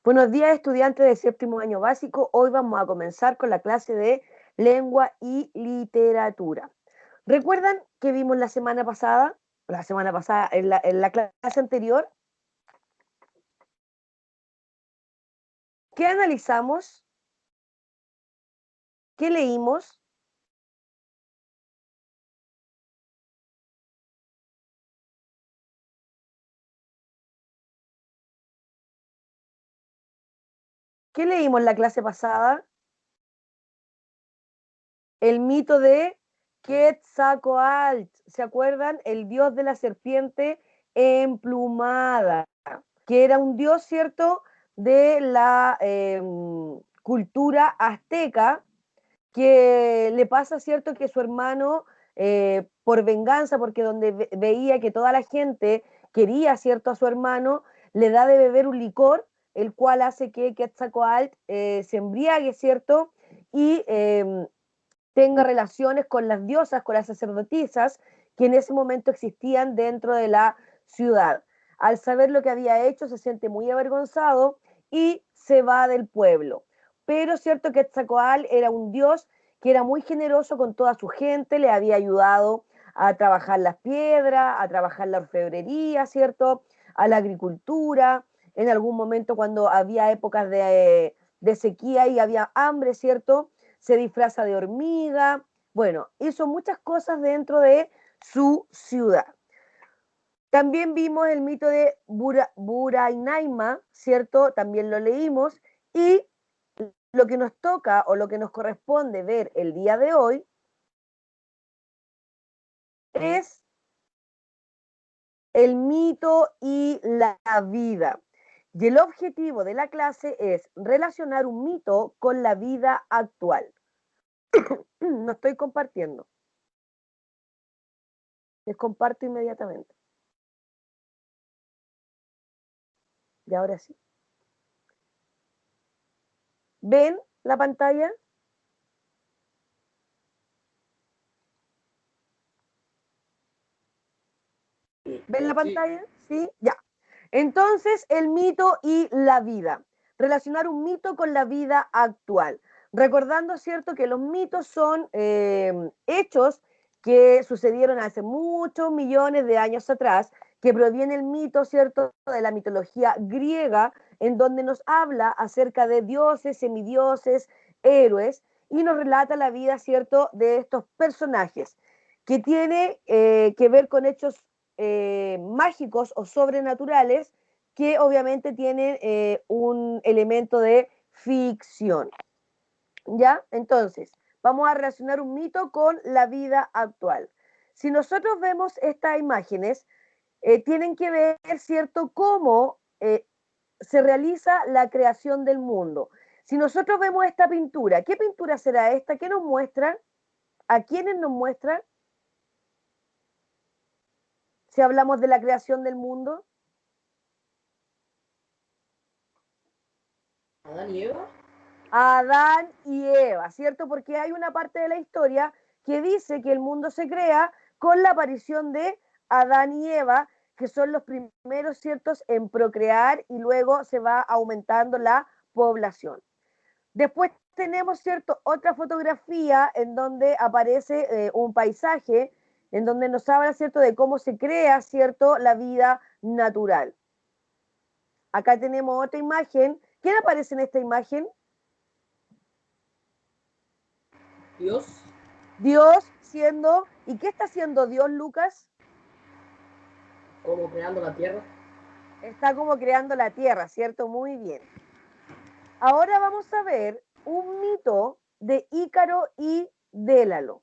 Buenos días, estudiantes de séptimo año básico. Hoy vamos a comenzar con la clase de lengua y literatura. ¿Recuerdan que vimos la semana pasada en la clase anterior? ¿Qué analizamos? ¿Qué leímos? ¿Qué leímos en la clase pasada? El mito de Quetzalcóatl. ¿Se acuerdan? El dios de la serpiente emplumada, que era un dios, ¿cierto?, de la cultura azteca, que le pasa, ¿cierto?, que su hermano, por venganza, porque donde veía que toda la gente quería, ¿cierto?, a su hermano, le da de beber un licor, el cual hace que Quetzalcóatl se embriague, ¿cierto?, y tenga relaciones con las diosas, con las sacerdotisas, que en ese momento existían dentro de la ciudad. Al saber lo que había hecho, se siente muy avergonzado y se va del pueblo. Pero es cierto que Quetzalcóatl era un dios que era muy generoso con toda su gente, le había ayudado a trabajar las piedras, a trabajar la orfebrería, ¿cierto?, a la agricultura, en algún momento cuando había épocas de sequía y había hambre, ¿cierto?, se disfraza de hormiga, bueno, hizo muchas cosas dentro de su ciudad. También vimos el mito de Burainaima, ¿cierto? También lo leímos, y lo que nos toca o lo que nos corresponde ver el día de hoy es el mito y la vida. Y el objetivo de la clase es relacionar un mito con la vida actual. No estoy compartiendo. Les comparto inmediatamente. Y ahora sí. ¿Ven la pantalla? ¿Ven la pantalla? Sí, ya. Entonces, el mito y la vida. Relacionar un mito con la vida actual. Recordando, ¿cierto?, que los mitos son hechos que sucedieron hace muchos millones de años atrás, que proviene el mito, ¿cierto?, de la mitología griega, en donde nos habla acerca de dioses, semidioses, héroes, y nos relata la vida, ¿cierto?, de estos personajes, que tiene que ver con hechos mágicos o sobrenaturales que obviamente tienen un elemento de ficción. ¿Ya? Entonces, vamos a relacionar un mito con la vida actual. Si nosotros vemos estas imágenes, tienen que ver, ¿cierto?, cómo se realiza la creación del mundo. Si nosotros vemos esta pintura, ¿qué pintura será esta? ¿Qué nos muestra? ¿A quiénes nos muestra? Si hablamos de la creación del mundo. ¿Adán y Eva? A Adán y Eva, ¿cierto? Porque hay una parte de la historia que dice que el mundo se crea con la aparición de Adán y Eva, que son los primeros, ¿ciertos?, en procrear, y luego se va aumentando la población. Después tenemos, ¿cierto?, otra fotografía en donde aparece un paisaje, en donde nos habla, ¿cierto?, de cómo se crea, ¿cierto?, la vida natural. Acá tenemos otra imagen. ¿Quién aparece en esta imagen? Dios. Dios siendo, ¿y qué está haciendo Dios, Lucas? Como creando la tierra. Está como creando la tierra, ¿cierto? Muy bien. Ahora vamos a ver un mito de Ícaro y Délalo.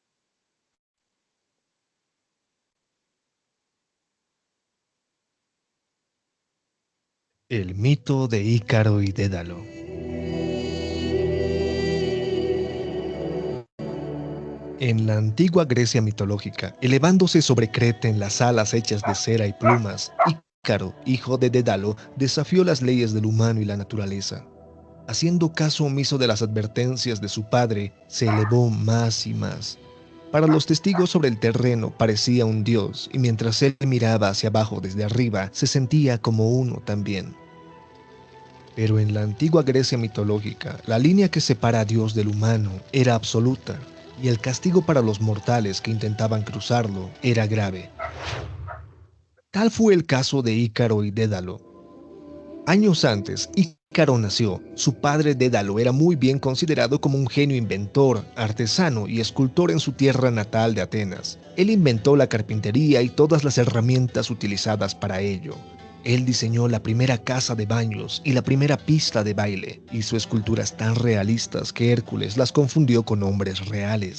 El mito de Ícaro y Dédalo. En la antigua Grecia mitológica, elevándose sobre Creta en las alas hechas de cera y plumas, Ícaro, hijo de Dédalo, desafió las leyes del humano y la naturaleza. Haciendo caso omiso de las advertencias de su padre, se elevó más y más. Para los testigos sobre el terreno parecía un dios, y mientras él miraba hacia abajo desde arriba, se sentía como uno también. Pero en la antigua Grecia mitológica, la línea que separa a Dios del humano era absoluta, y el castigo para los mortales que intentaban cruzarlo era grave. Tal fue el caso de Ícaro y Dédalo. Años antes, Ícaro nació. Su padre Dédalo era muy bien considerado como un genio inventor, artesano y escultor en su tierra natal de Atenas. Él inventó la carpintería y todas las herramientas utilizadas para ello. Él diseñó la primera casa de baños y la primera pista de baile. Hizo esculturas tan realistas que Hércules las confundió con hombres reales.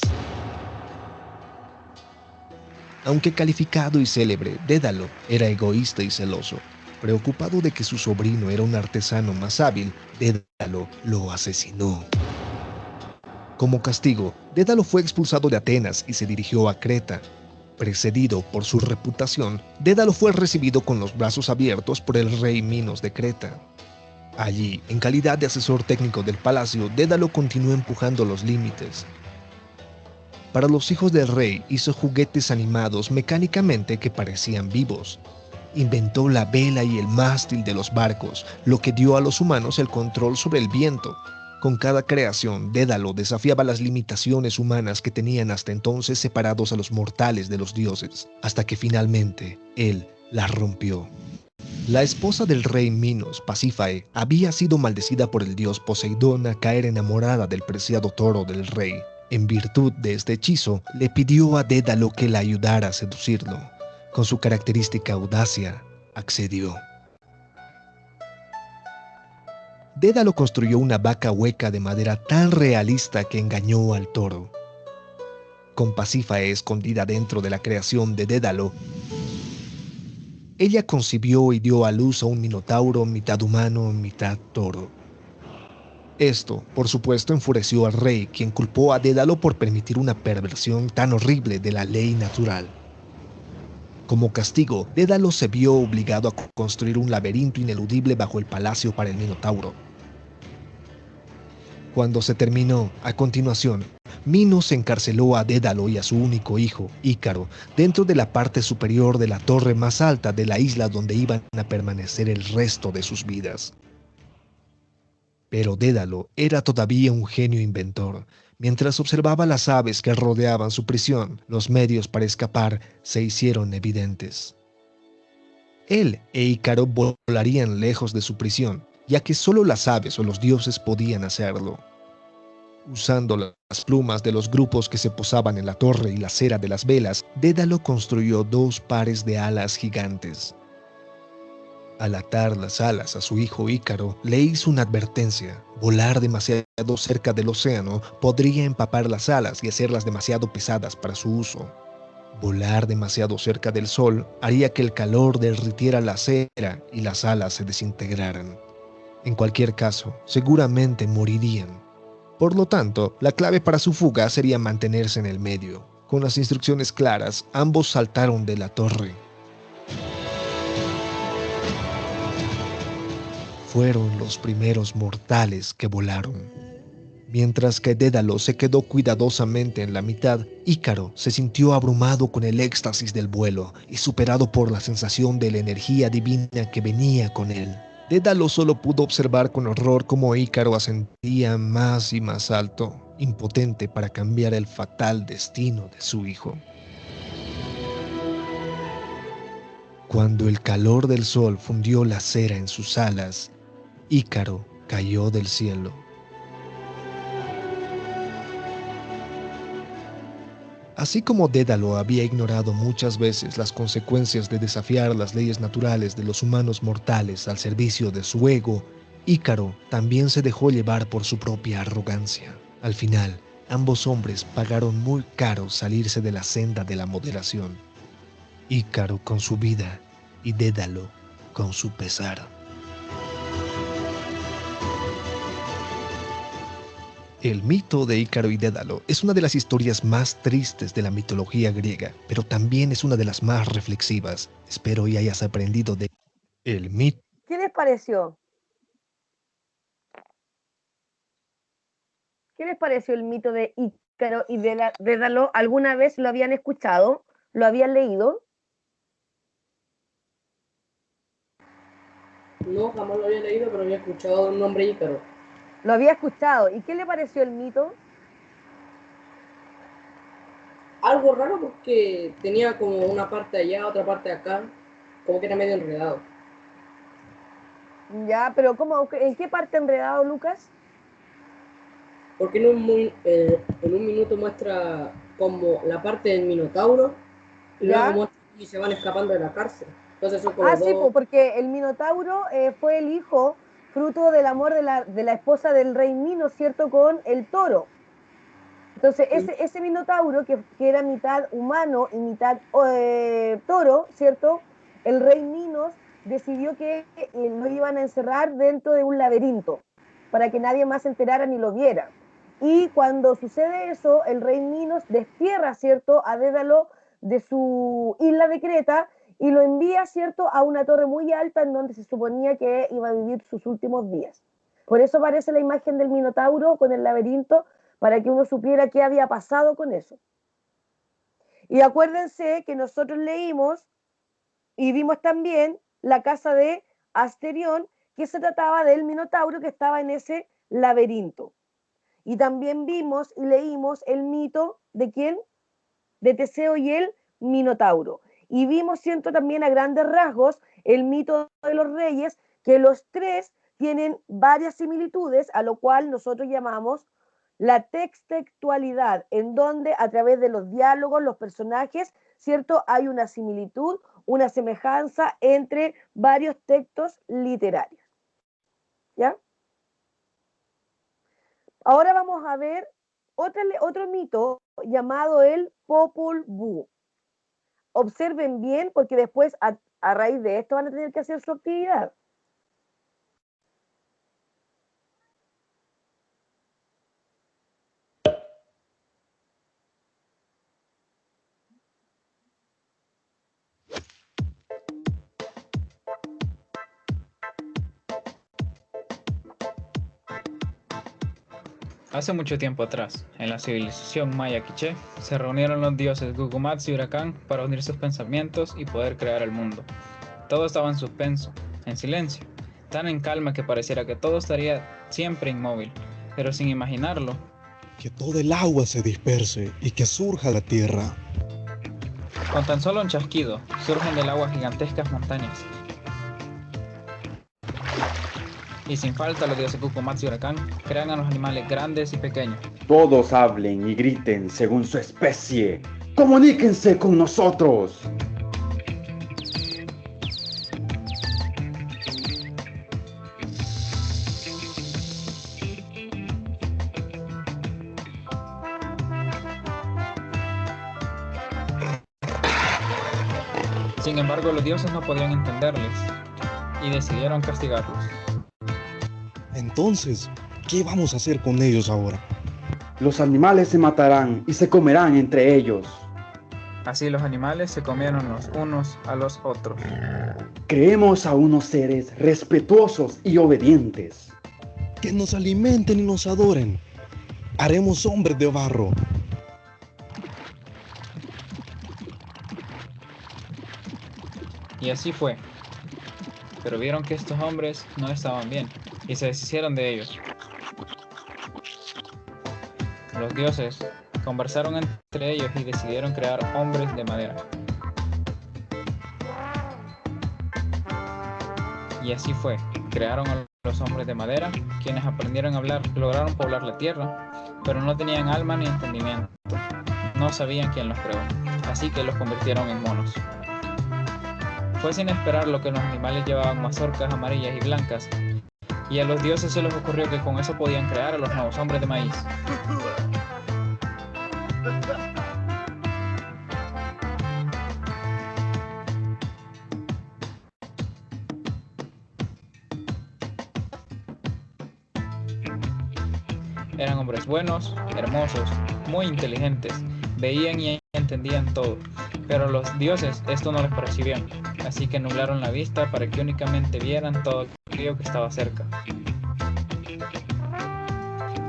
Aunque calificado y célebre, Dédalo era egoísta y celoso. Preocupado de que su sobrino era un artesano más hábil, Dédalo lo asesinó. Como castigo, Dédalo fue expulsado de Atenas y se dirigió a Creta. Precedido por su reputación, Dédalo fue recibido con los brazos abiertos por el rey Minos de Creta. Allí, en calidad de asesor técnico del palacio, Dédalo continuó empujando los límites. Para los hijos del rey hizo juguetes animados mecánicamente que parecían vivos. Inventó la vela y el mástil de los barcos, lo que dio a los humanos el control sobre el viento. Con cada creación, Dédalo desafiaba las limitaciones humanas que tenían hasta entonces separados a los mortales de los dioses, hasta que finalmente él las rompió. La esposa del rey Minos, Pasífae, había sido maldecida por el dios Poseidón a caer enamorada del preciado toro del rey. En virtud de este hechizo, le pidió a Dédalo que la ayudara a seducirlo. Con su característica audacia, accedió. Dédalo construyó una vaca hueca de madera tan realista que engañó al toro. Con Pasífae escondida dentro de la creación de Dédalo, ella concibió y dio a luz a un minotauro mitad humano, mitad toro. Esto, por supuesto, enfureció al rey, quien culpó a Dédalo por permitir una perversión tan horrible de la ley natural. Como castigo, Dédalo se vio obligado a construir un laberinto ineludible bajo el palacio para el Minotauro. Cuando se terminó, a continuación, Minos encarceló a Dédalo y a su único hijo, Ícaro, dentro de la parte superior de la torre más alta de la isla donde iban a permanecer el resto de sus vidas. Pero Dédalo era todavía un genio inventor. Mientras observaba las aves que rodeaban su prisión, los medios para escapar se hicieron evidentes. Él e Ícaro volarían lejos de su prisión, ya que solo las aves o los dioses podían hacerlo. Usando las plumas de los grupos que se posaban en la torre y la cera de las velas, Dédalo construyó 2 pares de alas gigantes. Al atar las alas a su hijo Ícaro, le hizo una advertencia. Volar demasiado cerca del océano podría empapar las alas y hacerlas demasiado pesadas para su uso. Volar demasiado cerca del sol haría que el calor derritiera la cera y las alas se desintegraran. En cualquier caso, seguramente morirían. Por lo tanto, la clave para su fuga sería mantenerse en el medio. Con las instrucciones claras, ambos saltaron de la torre. Fueron los primeros mortales que volaron. Mientras que Dédalo se quedó cuidadosamente en la mitad, Ícaro se sintió abrumado con el éxtasis del vuelo y superado por la sensación de la energía divina que venía con él. Dédalo solo pudo observar con horror cómo Ícaro ascendía más y más alto, impotente para cambiar el fatal destino de su hijo. Cuando el calor del sol fundió la cera en sus alas, Ícaro cayó del cielo. Así como Dédalo había ignorado muchas veces las consecuencias de desafiar las leyes naturales de los humanos mortales al servicio de su ego, Ícaro también se dejó llevar por su propia arrogancia. Al final, ambos hombres pagaron muy caro salirse de la senda de la moderación. Ícaro con su vida y Dédalo con su pesar. El mito de Ícaro y Dédalo es una de las historias más tristes de la mitología griega, pero también es una de las más reflexivas. Espero y hayas aprendido de el mito. ¿Qué les pareció? ¿Qué les pareció el mito de Ícaro y Dédalo? ¿Alguna vez lo habían escuchado? ¿Lo habían leído? No, jamás lo había leído, pero había escuchado un nombre Ícaro. Lo había escuchado. ¿Y qué le pareció el mito? Algo raro porque tenía como una parte allá, otra parte acá, como que era medio enredado. Ya, pero ¿cómo, en qué parte enredado, Lucas? Porque en un minuto muestra como la parte del Minotauro y luego ¿Ya? muestra y se van escapando de la cárcel. Entonces son como Ah, sí, dos. porque el Minotauro fue el hijo fruto del amor de la esposa del rey Minos, ¿cierto? Con el toro. Entonces, ese Minotauro, que era mitad humano y mitad toro, ¿cierto? El rey Minos decidió que lo iban a encerrar dentro de un laberinto para que nadie más se enterara ni lo viera. Y cuando sucede eso, el rey Minos destierra, ¿cierto?, a Dédalo de su isla de Creta y lo envía, ¿cierto?, a una torre muy alta en donde se suponía que iba a vivir sus últimos días. Por eso aparece la imagen del Minotauro con el laberinto, para que uno supiera qué había pasado con eso. Y acuérdense que nosotros leímos y vimos también la casa de Asterión, que se trataba del Minotauro que estaba en ese laberinto. Y también vimos y leímos el mito de quién, de Teseo y el Minotauro. Y vimos, siento también a grandes rasgos, el mito de los reyes, que los tres tienen varias similitudes, a lo cual nosotros llamamos la textualidad, en donde a través de los diálogos, los personajes, ¿cierto? Hay una similitud, una semejanza entre varios textos literarios. ¿Ya? Ahora vamos a ver otro mito llamado el Popol Vuh. Observen bien porque después a raíz de esto van a tener que hacer su actividad. Hace mucho tiempo atrás, en la civilización maya quiché, se reunieron los dioses Gugumatz y Huracán para unir sus pensamientos y poder crear el mundo. Todo estaba en suspenso, en silencio, tan en calma que pareciera que todo estaría siempre inmóvil, pero sin imaginarlo. Que todo el agua se disperse y que surja la tierra. Con tan solo un chasquido, surgen del agua gigantescas montañas. Y sin falta los dioses Gugumatz y Huracán crean a los animales grandes y pequeños. Todos hablen y griten según su especie. ¡Comuníquense con nosotros! Sin embargo, los dioses no podían entenderles y decidieron castigarlos. Entonces, ¿qué vamos a hacer con ellos ahora? Los animales se matarán y se comerán entre ellos. Así los animales se comieron los unos a los otros. Creemos a unos seres respetuosos y obedientes. Que nos alimenten y nos adoren. Haremos hombres de barro. Y así fue. Pero vieron que estos hombres no estaban bien y se deshicieron de ellos. Los dioses conversaron entre ellos y decidieron crear hombres de madera. Y así fue. Crearon a los hombres de madera, quienes aprendieron a hablar, lograron poblar la tierra, pero no tenían alma ni entendimiento. No sabían quién los creó, así que los convirtieron en monos. Fue sin esperar lo que los animales llevaban mazorcas amarillas y blancas, y a los dioses se les ocurrió que con eso podían crear a los nuevos hombres de maíz. Eran hombres buenos, hermosos, muy inteligentes, veían y entendían todo, pero a los dioses esto no les pareció bien, así que nublaron la vista para que únicamente vieran todo aquello que estaba cerca.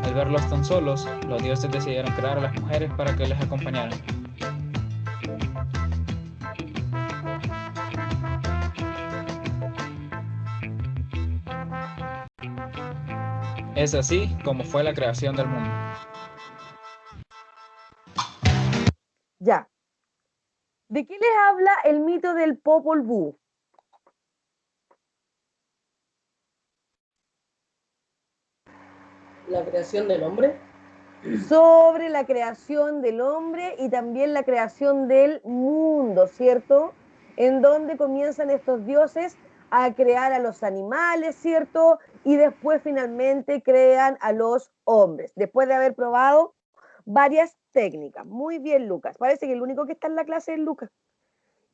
Al verlos tan solos, los dioses decidieron crear a las mujeres para que les acompañaran. Es así como fue la creación del mundo. Ya. ¿De qué les habla el mito del Popol Vuh? La creación del hombre. Sobre la creación del hombre y también la creación del mundo, ¿cierto? En donde comienzan estos dioses a crear a los animales, ¿cierto? Y después finalmente crean a los hombres, después de haber probado varias técnicas. Muy bien, Lucas. Parece que el único que está en la clase es Lucas.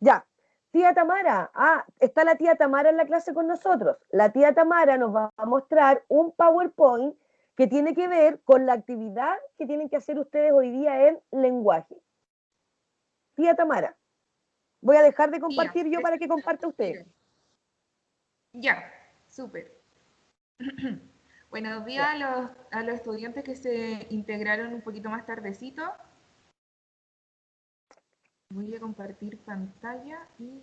Ya. Tía Tamara, está la tía Tamara en la clase con nosotros. La tía Tamara nos va a mostrar un PowerPoint que tiene que ver con la actividad que tienen que hacer ustedes hoy día en lenguaje. Tía Tamara, voy a dejar de compartir yo para que comparta usted. Ya, súper. Buenos días a los estudiantes que se integraron un poquito más tardecito. Voy a compartir pantalla y...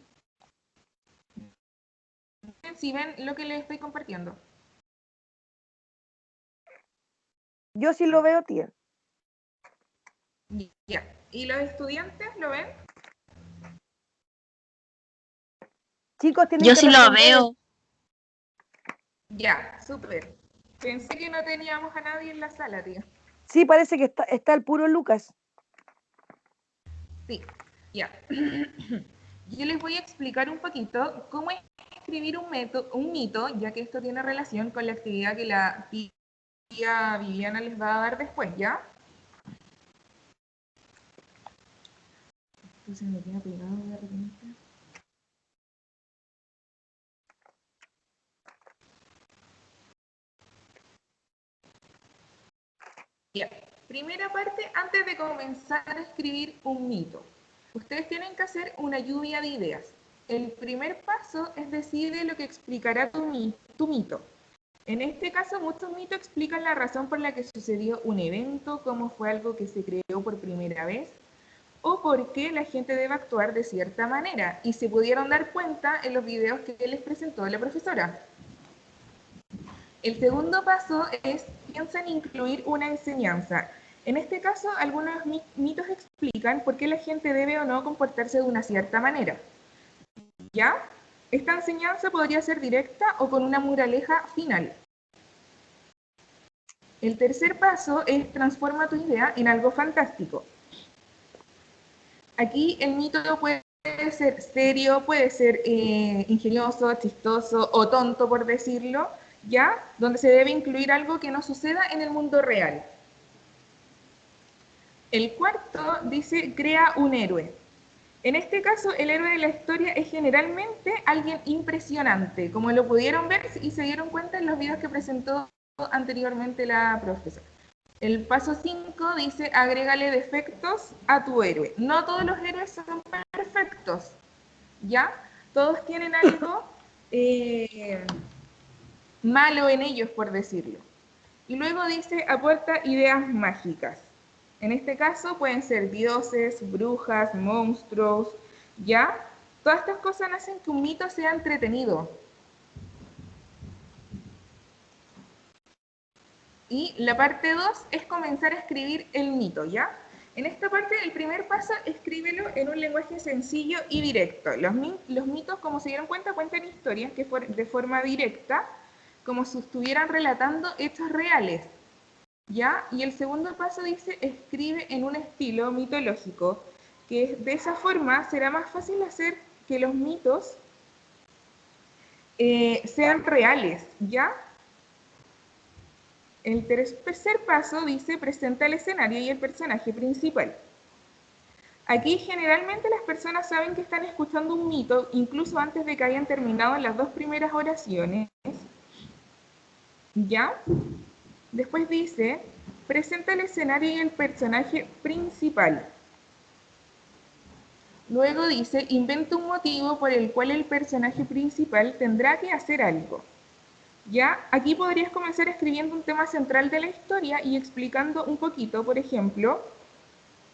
Si ven lo que les estoy compartiendo. Yo sí lo veo, tía. Ya. ¿Y los estudiantes lo ven? Chicos, tienen Yo que sí lo responder. veo. Ya, súper. Pensé que no teníamos a nadie en la sala, tío. Sí, parece que está el puro Lucas. Sí, ya. Yo les voy a explicar un poquito cómo escribir un mito, ya que esto tiene relación con la actividad que la tía Viviana les va a dar después, ¿ya? Esto se me queda pegado de repente. Ya. Primera parte, antes de comenzar a escribir un mito. Ustedes tienen que hacer una lluvia de ideas. El primer paso es decidir lo que explicará tu mito. En este caso, muchos mitos explican la razón por la que sucedió un evento, cómo fue algo que se creó por primera vez, o por qué la gente debe actuar de cierta manera, y se pudieron dar cuenta en los videos que les presentó la profesora. El segundo paso es, piensa en incluir una enseñanza. En este caso, algunos mitos explican por qué la gente debe o no comportarse de una cierta manera. ¿Ya? Esta enseñanza podría ser directa o con una moraleja final. El tercer paso es transforma tu idea en algo fantástico. Aquí el mito puede ser serio, puede ser ingenioso, chistoso o tonto, por decirlo, ¿ya? Donde se debe incluir algo que no suceda en el mundo real. El cuarto dice, crea un héroe. En este caso, el héroe de la historia es generalmente alguien impresionante, como lo pudieron ver y se dieron cuenta en los videos que presentó anteriormente la profesora. El paso 5 dice, agrégale defectos a tu héroe. No todos los héroes son perfectos, ¿ya? Todos tienen algo malo en ellos, por decirlo. Y luego dice, aporta ideas mágicas. En este caso pueden ser dioses, brujas, monstruos, ¿ya? Todas estas cosas hacen que un mito sea entretenido. Y la parte 2 es comenzar a escribir el mito, ¿ya? En esta parte, el primer paso, escríbelo en un lenguaje sencillo y directo. Los mitos, como se dieron cuenta, cuentan historias que de forma directa, como si estuvieran relatando hechos reales, ¿ya? Y el segundo paso dice, escribe en un estilo mitológico, que de esa forma será más fácil hacer que los mitos sean reales, ¿ya? El tercer paso dice, presenta el escenario y el personaje principal. Aquí generalmente las personas saben que están escuchando un mito, incluso antes de que hayan terminado las 2 primeras oraciones, ¿ya? Después dice, presenta el escenario y el personaje principal. Luego dice, inventa un motivo por el cual el personaje principal tendrá que hacer algo. ¿Ya? Aquí podrías comenzar escribiendo un tema central de la historia y explicando un poquito, por ejemplo,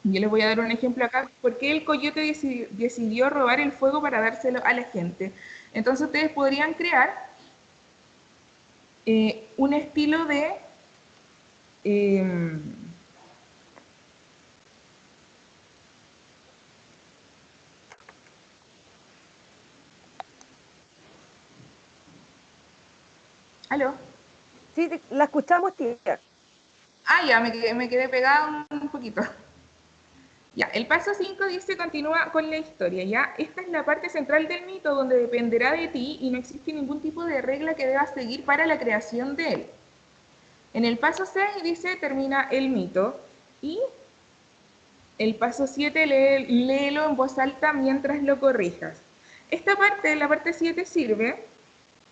yo les voy a dar un ejemplo acá, por qué el coyote decidió robar el fuego para dárselo a la gente. Entonces ustedes podrían crear un estilo de Em, ¿Aló? Sí, la escuchamos, tía. Ah, ya, me quedé pegada un poquito. Ya, el paso 5 dice continúa con la historia, ¿ya? Esta es la parte central del mito donde dependerá de ti y no existe ningún tipo de regla que debas seguir para la creación de él. En el paso 6 dice termina el mito y el paso 7 léelo en voz alta mientras lo corrijas. Esta parte, la parte 7, sirve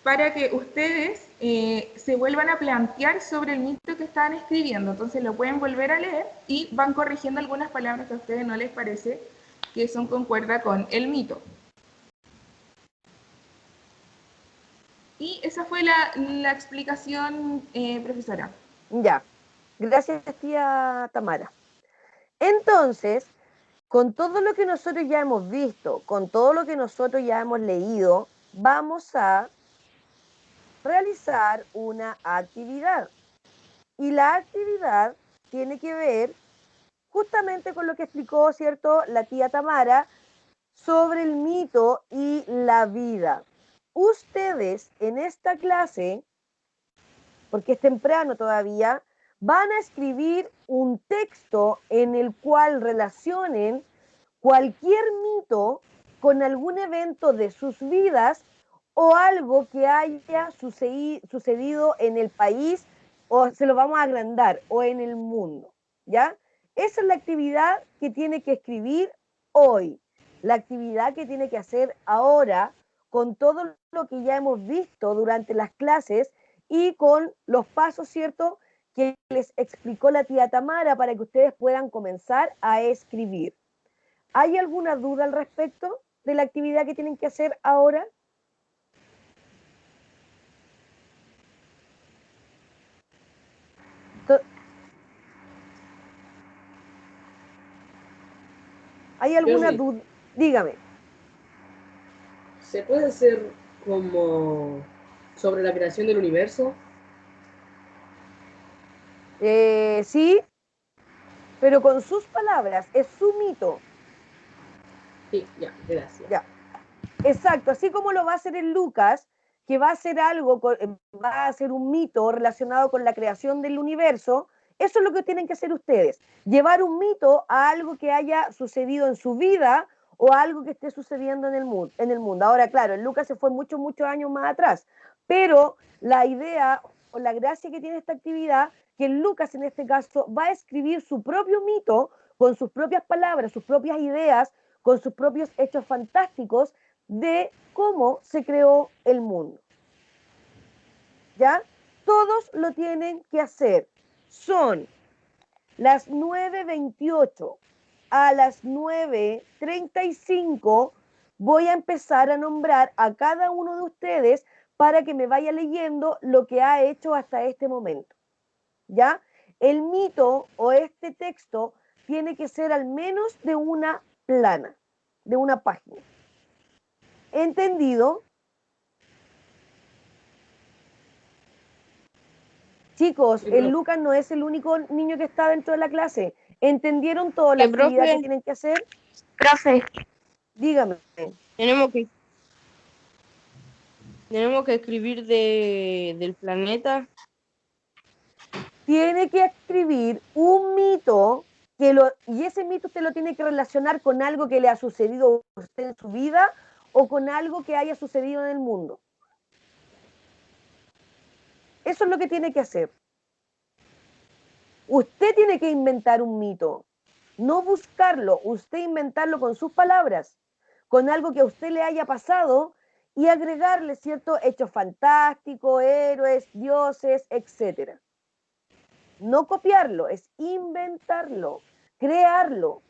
para que ustedes se vuelvan a plantear sobre el mito que estaban escribiendo. Entonces lo pueden volver a leer y van corrigiendo algunas palabras que a ustedes no les parece que son concuerda con el mito. Y esa fue la explicación, profesora. Ya. Gracias, tía Tamara. Entonces, con todo lo que nosotros ya hemos visto, con todo lo que nosotros ya hemos leído, vamos a realizar una actividad. Y la actividad tiene que ver justamente con lo que explicó, ¿cierto?, la tía Tamara sobre el mito y la vida. Ustedes en esta clase, porque es temprano todavía, van a escribir un texto en el cual relacionen cualquier mito con algún evento de sus vidas o algo que haya sucedido en el país, o se lo vamos a agrandar, o en el mundo, ¿ya? Esa es la actividad que tiene que escribir hoy, la actividad que tiene que hacer ahora con todo lo que ya hemos visto durante las clases y con los pasos, ¿cierto?, que les explicó la tía Tamara para que ustedes puedan comenzar a escribir. ¿Hay alguna duda al respecto de la actividad que tienen que hacer ahora? ¿Hay alguna Jerry, duda? Dígame. ¿se puede hacer como sobre la creación del universo? Sí, pero con sus palabras, es su mito. Sí, ya, gracias. Ya, exacto, así como lo va a hacer en Lucas, que va a hacer algo, va a hacer un mito relacionado con la creación del universo. Eso es lo que tienen que hacer ustedes, llevar un mito a algo que haya sucedido en su vida o a algo que esté sucediendo en el mundo. Ahora, claro, en Lucas se fue muchos, muchos años más atrás, pero la idea o la gracia que tiene esta actividad, que Lucas en este caso va a escribir su propio mito con sus propias palabras, sus propias ideas, con sus propios hechos fantásticos de cómo se creó el mundo. ¿Ya? Todos lo tienen que hacer. Son las 9:28. A las 9:35 voy a empezar a nombrar a cada uno de ustedes para que me vaya leyendo lo que ha hecho hasta este momento. ¿Ya? El mito o este texto tiene que ser al menos de una plana, de una página. ¿Entendido? Chicos, Sí, el profe. Lucas no es el único niño que está dentro de la clase. ¿Entendieron toda la actividad que tienen que hacer? Profe, Dígame. tenemos que, tenemos que escribir del planeta. Tiene que escribir un mito y ese mito usted lo tiene que relacionar con algo que le ha sucedido a usted en su vida o con algo que haya sucedido en el mundo. Eso es lo que tiene que hacer. Usted tiene que inventar un mito, no buscarlo, usted inventarlo con sus palabras, con algo que a usted le haya pasado y agregarle ciertos hechos fantásticos, héroes, dioses, etc. No copiarlo, es inventarlo, crearlo.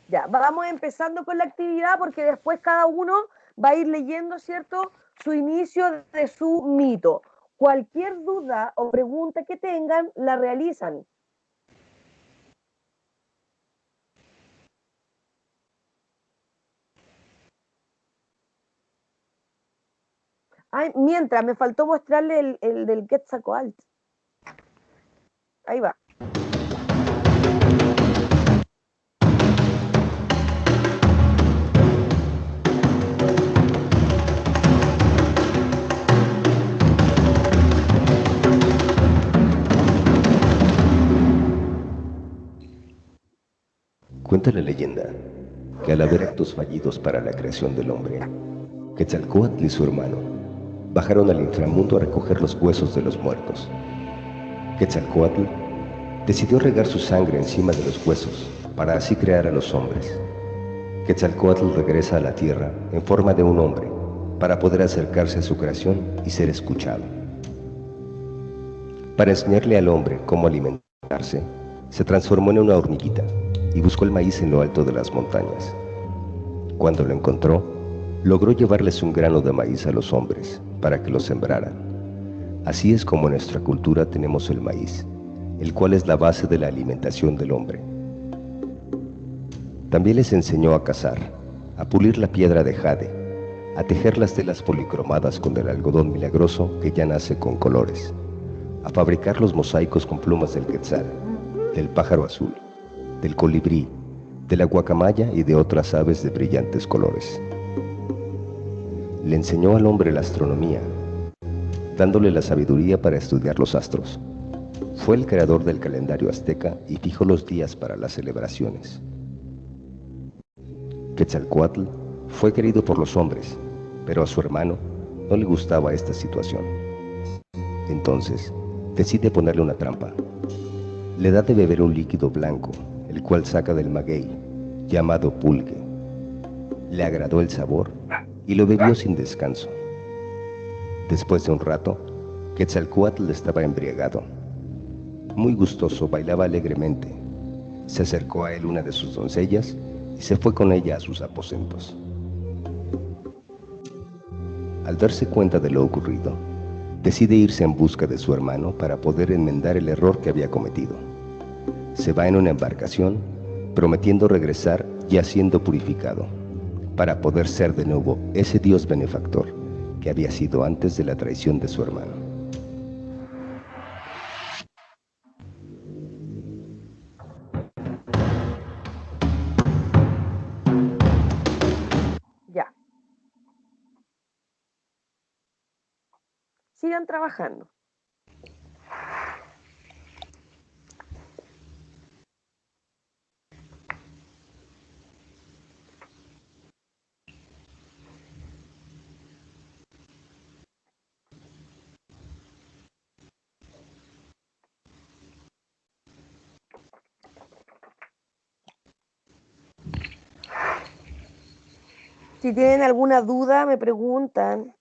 Ya, vamos empezando con la actividad porque después cada uno va a ir leyendo, ¿cierto?, su inicio de su mito. Cualquier duda o pregunta que tengan, la realizan. Ay, mientras, me faltó mostrarle el del Quetzalcóatl. Ahí va. Cuenta la leyenda que al haber actos fallidos para la creación del hombre, Quetzalcóatl y su hermano bajaron al inframundo a recoger los huesos de los muertos. Quetzalcóatl decidió regar su sangre encima de los huesos para así crear a los hombres. Quetzalcóatl regresa a la tierra en forma de un hombre para poder acercarse a su creación y ser escuchado. Para enseñarle al hombre cómo alimentarse, se transformó en una hormiguita y buscó el maíz en lo alto de las montañas. Cuando lo encontró, logró llevarles un grano de maíz a los hombres para que lo sembraran. Así es como en nuestra cultura tenemos el maíz, el cual es la base de la alimentación del hombre. También les enseñó a cazar, a pulir la piedra de jade, a tejer las telas policromadas con el algodón milagroso que ya nace con colores, a fabricar los mosaicos con plumas del quetzal, del pájaro azul, del colibrí, de la guacamaya y de otras aves de brillantes colores. Le enseñó al hombre la astronomía, dándole la sabiduría para estudiar los astros. Fue el creador del calendario azteca y fijó los días para las celebraciones. Quetzalcóatl fue querido por los hombres, pero a su hermano no le gustaba esta situación. Entonces, decide ponerle una trampa. Le da de beber un líquido blanco, el cual saca del maguey, llamado pulque. Le agradó el sabor y lo bebió sin descanso. Después de un rato, Quetzalcóatl estaba embriagado. Muy gustoso, bailaba alegremente. Se acercó a él una de sus doncellas y se fue con ella a sus aposentos. Al darse cuenta de lo ocurrido, decide irse en busca de su hermano para poder enmendar el error que había cometido. Se va en una embarcación, prometiendo regresar ya siendo purificado, para poder ser de nuevo ese Dios benefactor que había sido antes de la traición de su hermano. Ya. Sigan trabajando. Si tienen alguna duda, me preguntan.